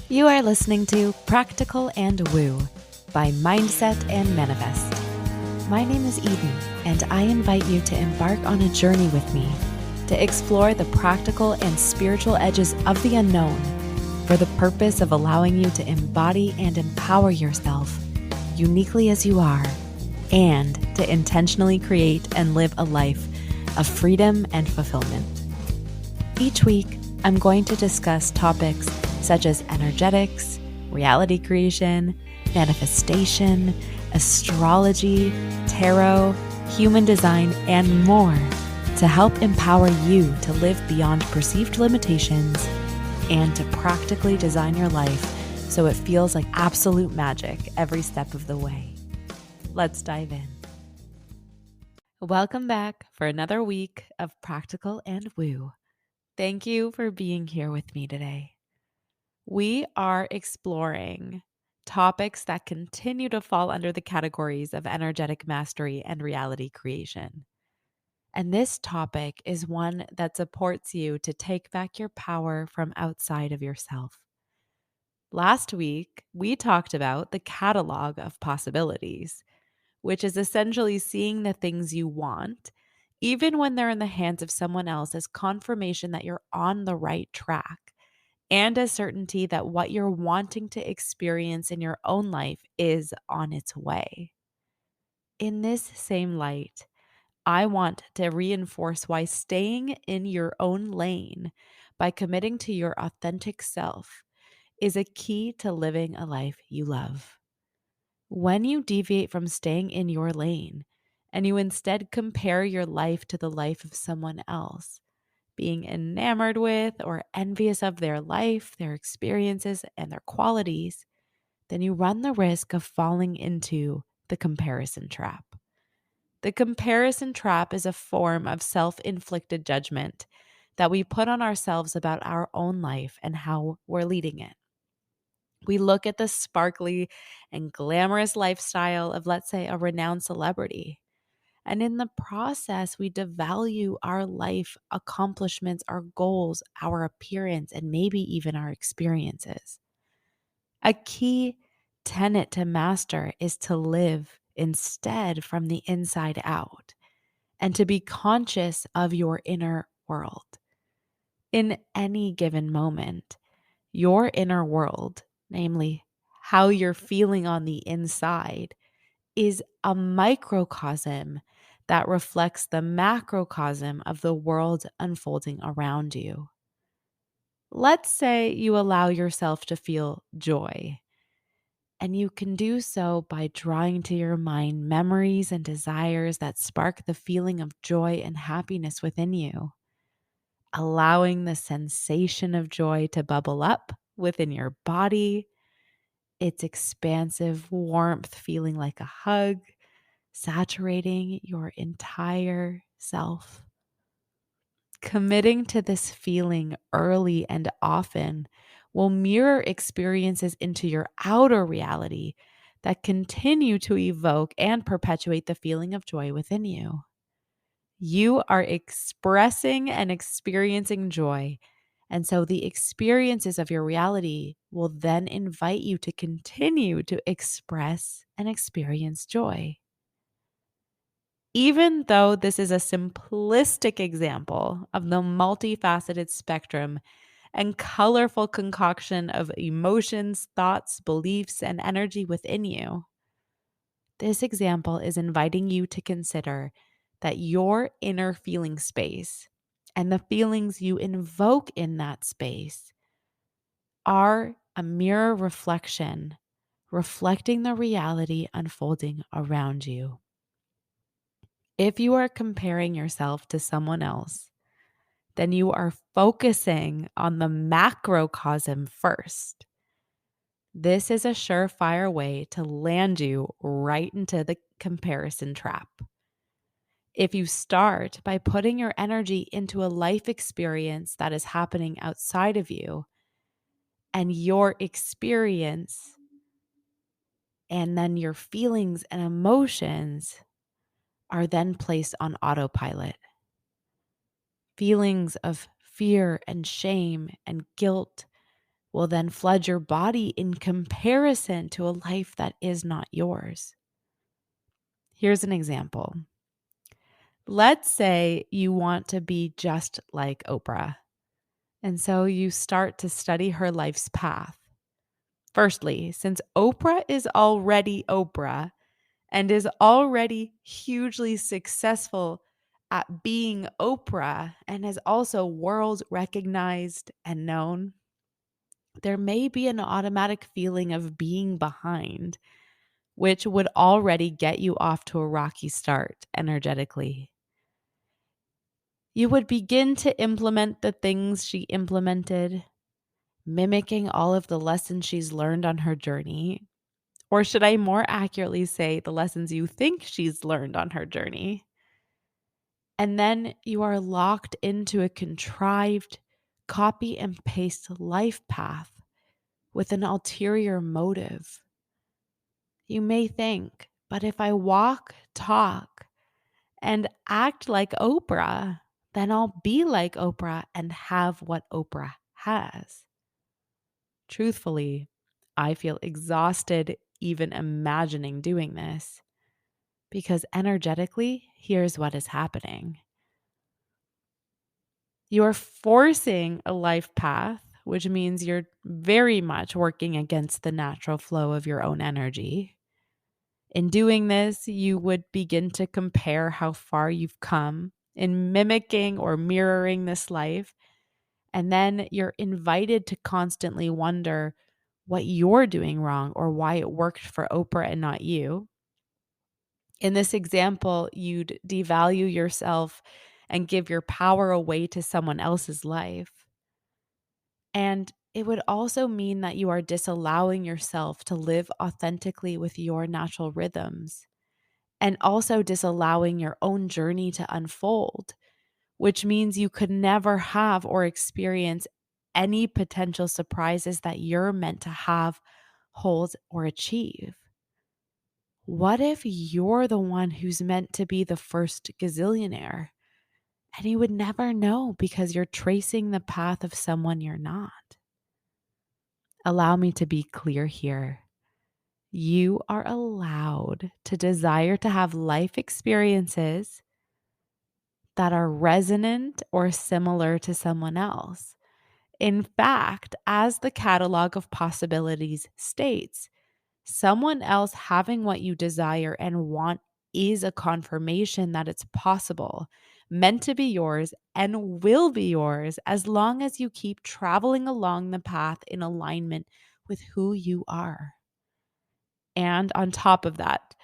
You are listening to Practical and Woo by Mindset and Manifest. My name is Eden, and I invite you to embark on a journey with me to explore the practical and spiritual edges of the unknown for the purpose of allowing you to embody and empower yourself uniquely as you are, and to intentionally create and live a life of freedom and fulfillment. Each week, I'm going to discuss topics such as energetics, reality creation, manifestation, astrology, tarot, human design, and more to help empower you to live beyond perceived limitations and to practically design your life so it feels like absolute magic every step of the way. Let's dive in. Welcome back for another week of Practical and Woo. Thank you for being here with me today. We are exploring topics that continue to fall under the categories of energetic mastery and reality creation. And this topic is one that supports you to take back your power from outside of yourself. Last week, we talked about the catalog of possibilities, which is essentially seeing the things you want, even when they're in the hands of someone else, as confirmation that you're on the right track and a certainty that what you're wanting to experience in your own life is on its way. In this same light, I want to reinforce why staying in your own lane by committing to your authentic self is a key to living a life you love. When you deviate from staying in your lane and you instead compare your life to the life of someone else, being enamored with or envious of their life, their experiences, and their qualities, then you run the risk of falling into the comparison trap. The comparison trap is a form of self inflicted judgment that we put on ourselves about our own life and how we're leading it. We look at the sparkly and glamorous lifestyle of, let's say, a renowned celebrity. And in the process, we devalue our life accomplishments, our goals, our appearance, and maybe even our experiences. A key tenet to master is to live instead from the inside out and to be conscious of your inner world. In any given moment, your inner world, namely how you're feeling on the inside, is a microcosm that reflects the macrocosm of the world unfolding around you. Let's say you allow yourself to feel joy, and you can do so by drawing to your mind memories and desires that spark the feeling of joy and happiness within you, allowing the sensation of joy to bubble up within your body, its expansive warmth feeling like a hug saturating your entire self. Committing to this feeling early and often will mirror experiences into your outer reality that continue to evoke and perpetuate the feeling of joy within you. You are expressing and experiencing joy. And so the experiences of your reality will then invite you to continue to express and experience joy. Even though this is a simplistic example of the multifaceted spectrum and colorful concoction of emotions, thoughts, beliefs, and energy within you, this example is inviting you to consider that your inner feeling space and the feelings you invoke in that space are a mirror reflection, reflecting the reality unfolding around you. If you are comparing yourself to someone else, then you are focusing on the macrocosm first. This is a surefire way to land you right into the comparison trap. If you start by putting your energy into a life experience that is happening outside of you, and your experience and then your feelings and emotions are then placed on autopilot. Feelings of fear and shame and guilt will then flood your body in comparison to a life that is not yours. Here's an example. Let's say you want to be just like Oprah. And so you start to study her life's path. Firstly, since Oprah is already Oprah and is already hugely successful at being Oprah and is also world recognized and known, there may be an automatic feeling of being behind, which would already get you off to a rocky start energetically. You would begin to implement the things she implemented, mimicking all of the lessons she's learned on her journey. Or should I more accurately say the lessons you think she's learned on her journey? And then you are locked into a contrived copy and paste life path with an ulterior motive. You may think, but if I walk, talk, and act like Oprah, then I'll be like Oprah and have what Oprah has. Truthfully, I feel exhausted even imagining doing this because energetically, here's what is happening. You're forcing a life path, which means you're very much working against the natural flow of your own energy. In doing this, you would begin to compare how far you've come in mimicking or mirroring this life. And then you're invited to constantly wonder what you're doing wrong or why it worked for Oprah and not you. In this example, you'd devalue yourself and give your power away to someone else's life. And it would also mean that you are disallowing yourself to live authentically with your natural rhythms and also disallowing your own journey to unfold, which means you could never have or experience any potential surprises that you're meant to have, hold, or achieve. What if you're the one who's meant to be the first gazillionaire and you would never know because you're tracing the path of someone you're not? Allow me to be clear here. You are allowed to desire to have life experiences that are resonant or similar to someone else. In fact, as the catalog of possibilities states, someone else having what you desire and want is a confirmation that it's possible, meant to be yours, and will be yours as long as you keep traveling along the path in alignment with who you are. And on top of that,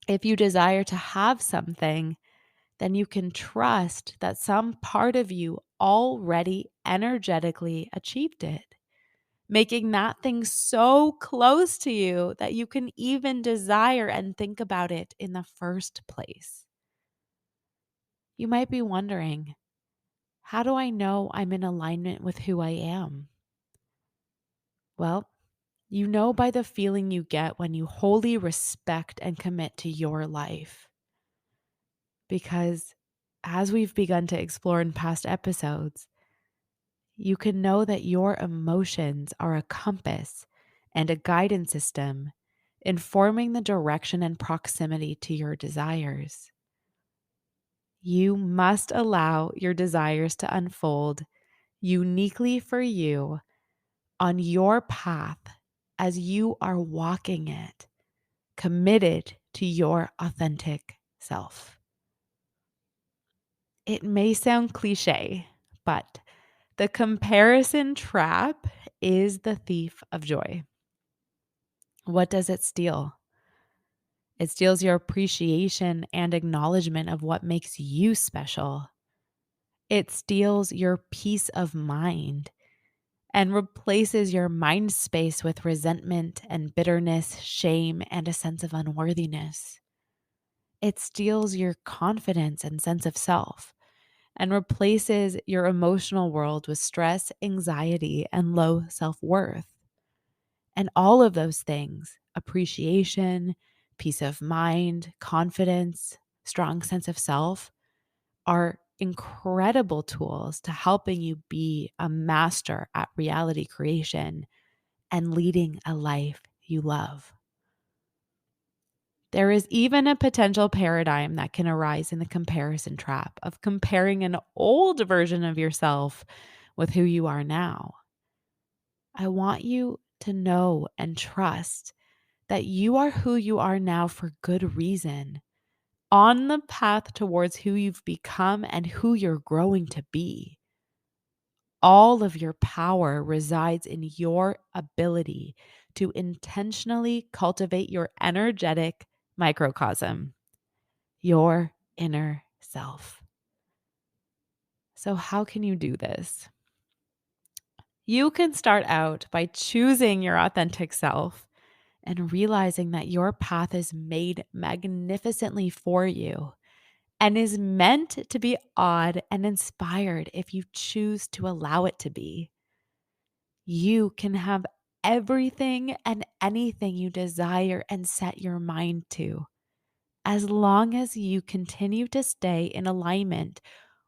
if you desire to have something, then you can trust that some part of you already energetically achieved it, making that thing so close to you that you can even desire and think about it in the first place. You might be wondering, how do I know I'm in alignment with who I am? Well, you know by the feeling you get when you wholly respect and commit to your life. Because as we've begun to explore in past episodes, you can know that your emotions are a compass and a guidance system informing the direction and proximity to your desires. You must allow your desires to unfold uniquely for you on your path as you are walking it, committed to your authentic self. It may sound cliche, but the comparison trap is the thief of joy. What does it steal? It steals your appreciation and acknowledgement of what makes you special. It steals your peace of mind and replaces your mind space with resentment and bitterness, shame, and a sense of unworthiness. It steals your confidence and sense of self and replaces your emotional world with stress, anxiety, and low self-worth. And all of those things, appreciation, peace of mind, confidence, strong sense of self, are incredible tools to helping you be a master at reality creation and leading a life you love. There is even a potential paradigm that can arise in the comparison trap of comparing an old version of yourself with who you are now. I want you to know and trust that you are who you are now for good reason, on the path towards who you've become and who you're growing to be. All of your power resides in your ability to intentionally cultivate your energetic microcosm, your inner self. So, how can you do this? You can start out by choosing your authentic self and realizing that your path is made magnificently for you and is meant to be odd and inspired if you choose to allow it to be. You can have everything and anything you desire and set your mind to, as long as you continue to stay in alignment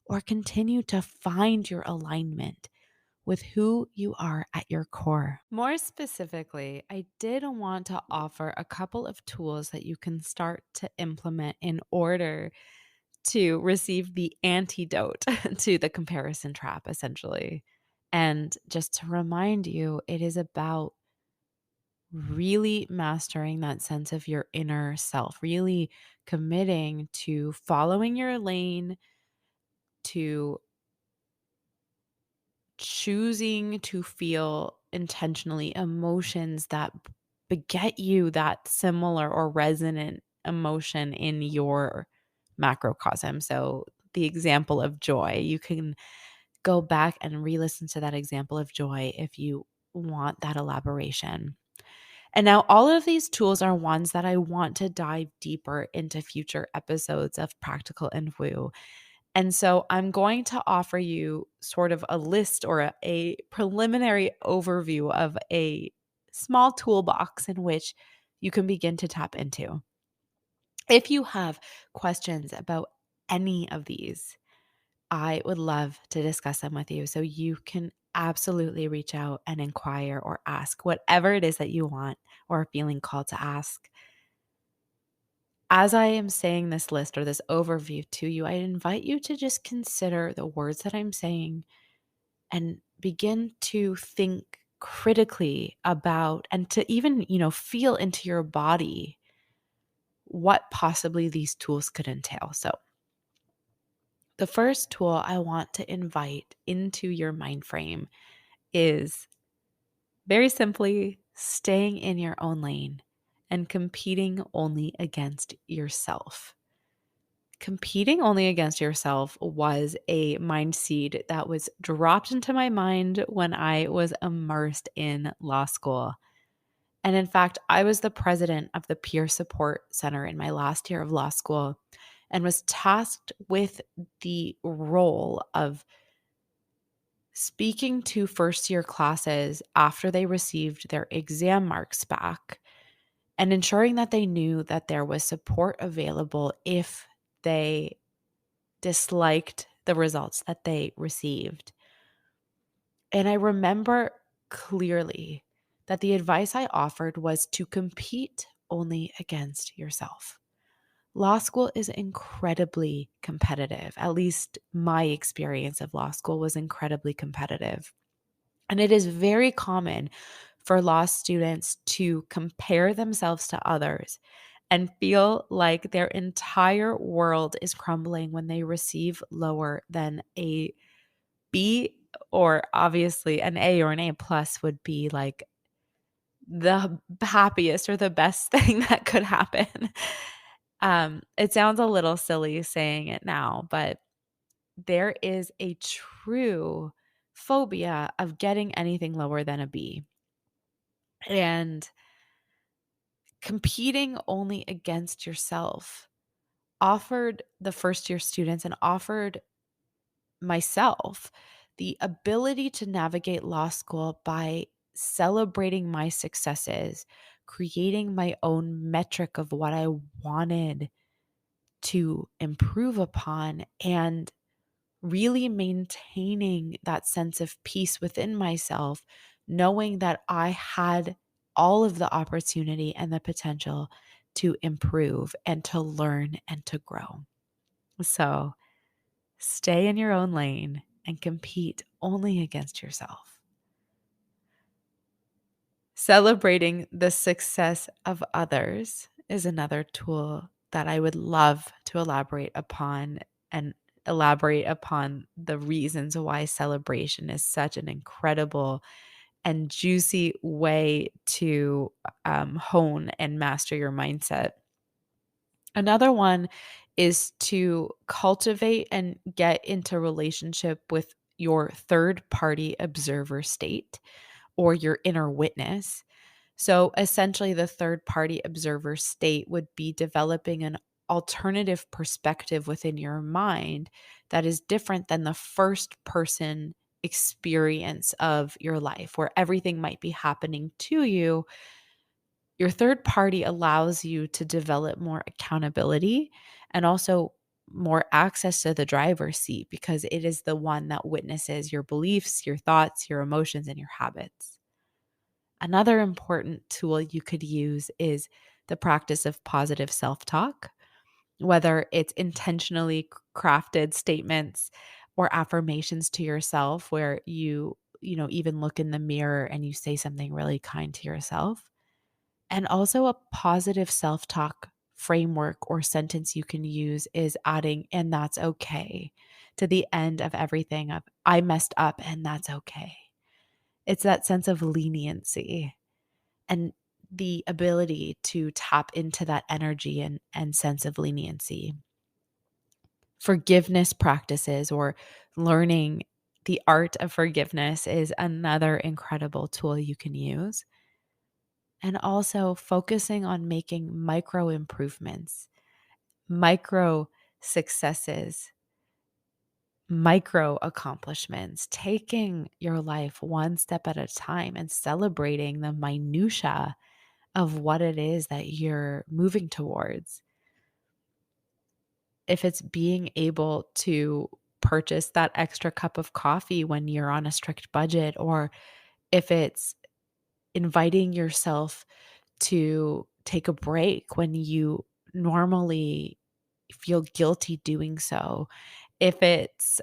or continue to find your alignment with who you are at your core. More specifically, I did want to offer a couple of tools that you can start to implement in order to receive the antidote to the comparison trap, essentially. And just to remind you, it is about really mastering that sense of your inner self, really committing to following your lane, to choosing to feel intentionally emotions that beget you that similar or resonant emotion in your macrocosm. So, the example of joy, you can go back and re listen to that example of joy if you want that elaboration. And now, all of these tools are ones that I want to dive deeper into future episodes of Practical and Woo. And so I'm going to offer you sort of a list or a preliminary overview of a small toolbox in which you can begin to tap into. If you have questions about any of these, I would love to discuss them with you. So you can absolutely reach out and inquire or ask whatever it is that you want or are feeling called to ask. As I am saying this list or this overview to you, I invite you to just consider the words that I'm saying and begin to think critically about and to even, feel into your body what possibly these tools could entail. So, the first tool I want to invite into your mind frame is very simply staying in your own lane and competing only against yourself. Competing only against yourself was a mind seed that was dropped into my mind when I was immersed in law school. And in fact, I was the president of the Peer Support Center in my last year of law school and was tasked with the role of speaking to first year classes after they received their exam marks back and ensuring that they knew that there was support available if they disliked the results that they received. And I remember clearly that the advice I offered was to compete only against yourself. Law school is incredibly competitive. At least my experience of law school was incredibly competitive. And it is very common for law students to compare themselves to others and feel like their entire world is crumbling when they receive lower than a B, or obviously an A or an A plus would be like the happiest or the best thing that could happen. It sounds a little silly saying it now, but there is a true phobia of getting anything lower than a B. And competing only against yourself offered the first year students and offered myself the ability to navigate law school by celebrating my successes, creating my own metric of what I wanted to improve upon, and really maintaining that sense of peace within myself, knowing that I had all of the opportunity and the potential to improve and to learn and to grow. So stay in your own lane and compete only against yourself. Celebrating the success of others is another tool that I would love to elaborate upon, and elaborate upon the reasons why celebration is such an incredible and juicy way to hone and master your mindset. Another one is to cultivate and get into relationship with your third party observer state or your inner witness. So essentially, the third party observer state would be developing an alternative perspective within your mind that is different than the first person experience of your life, where everything might be happening to you. Your third party allows you to develop more accountability and also more access to the driver's seat, because it is the one that witnesses your beliefs, your thoughts, your emotions, and your habits. Another important tool you could use is the practice of positive self talk, whether it's intentionally crafted statements or affirmations to yourself where even look in the mirror and you say something really kind to yourself. And also a positive self talk framework or sentence you can use is adding, and that's okay, to the end of everything of, I messed up and that's okay. It's that sense of leniency and the ability to tap into that energy and sense of leniency. Forgiveness practices or learning the art of forgiveness is another incredible tool you can use. And also focusing on making micro improvements, micro successes, micro accomplishments, taking your life one step at a time and celebrating the minutia of what it is that you're moving towards. If it's being able to purchase that extra cup of coffee when you're on a strict budget, or if it's inviting yourself to take a break when you normally feel guilty doing so, if it's,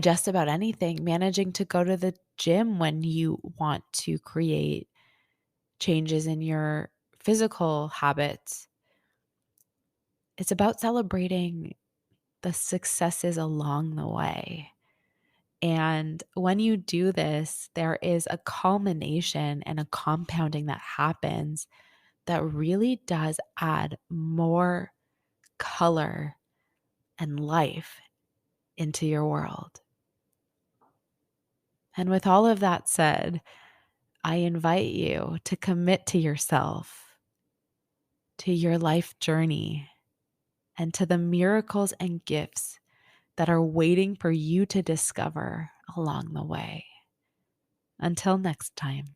just about anything, managing to go to the gym when you want to create changes in your physical habits. It's about celebrating the successes along the way. And when you do this, there is a culmination and a compounding that happens that really does add more color and life into your world. And with all of that said, I invite you to commit to yourself, to your life journey, and to the miracles and gifts that are waiting for you to discover along the way. Until next time.